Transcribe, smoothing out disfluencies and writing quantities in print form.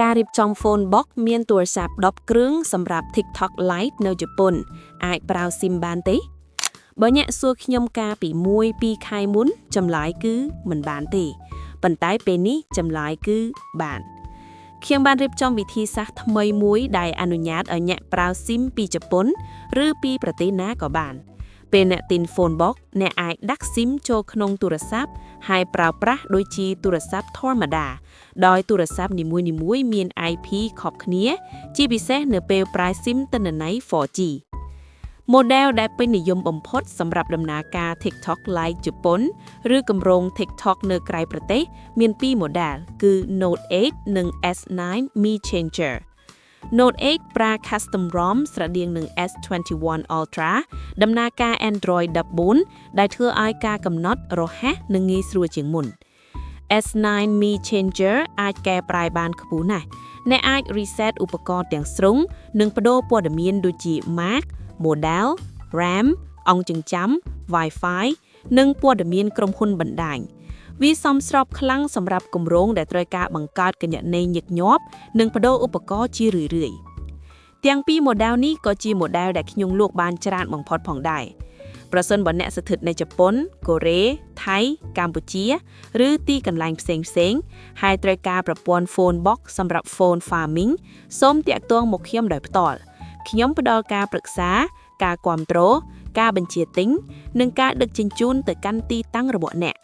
ការរៀបចំ phone box មានទូរស័ព្ទ10គ្រឿងសម្រាប់ TikTok Lite នៅជប៉ុនអាចប្រើ SIM បានទេបើអ្នកសួរខ្ញុំកាលពី1-2 ខែមុនចម្លើយគឺមិនបានទេប៉ុន្តែពេលនេះចម្លើយគឺបានខ្ញុំបានរៀបចំវិធីសាស្ត្រថ្មីមួយដែលអនុញ្ញាតឲ្យអ្នកប្រើ SIM ពីជប៉ុនឬពីប្រទេសណាក៏បានពេលអ្នកទិញ phone box អ្នកអាចដាក់ SIM ចូលក្នុងទូរស័ព្ទហើយប្រើប្រាស់ដូចជាទូរស័ព្ទធម្មតាដោយទូរស័ព្ទនីមួយៗមាន IP ខុសគ្នាជាពិសេសនៅពេលប្រើ SIM ទិន្នន័យ 4G model ដែលពេញនិយមបំផុតសម្រាប់ដំណើរការ TikTok Lite ជប៉ុនឬគម្រោង TikTok នៅក្រៅប្រទេសមាន2 model គឺ Note 8 និង S9 Mi Changer Note 8 ប្រើ Custom ROM ស្រដៀងនឹង S21 Ultra ដំណើរការ Android 14ដែលធ្វើឲ្យការកំណត់រហ័សនិងងាយស្រួលជាងមុន S9 Mi Changer អាចកែប្រែបានខ្ពស់ណាស់អ្នកអាច reset ឧបករណ៍ទាំងស្រុងនិងបដូរព័ត៌មានដូចជា Mark model, RAM, អង្គចិញ្ចាំ Wi-Fi និងព័ត៌មានក្រុមហ៊ុនបណ្ដាញវាសមស្របខ្លាំងសម្រាប់គម្រោងដែលត្រូវការបង្កើតគណនេយ្យញឹកញាប់និងបដូរឧបករណ៍ជារឿយៗទាំងពីរ model នេះក៏ជា model ដែលខ្ញុំលក់បានច្រើនបំផុតផងដែរប្រសិនបើអ្នកស្ថិតនៅជប៉ុនកូរ៉េថៃកម្ពុជាឬទីកន្លែងផ្សេងៗហើយត្រូវការប្រព័ន្ធ phone box សម្រាប់ phone farming សូមទាក់ទងមកខ្ញុំដោយផ្ទាល់ខ្ញុំផ្ដល់ការប្រឹក្សាការគាំទ្រការបញ្ជាទិញនិងការដឹកជញ្ជូនទៅកាន់ទីតាំងរបស់អ្នក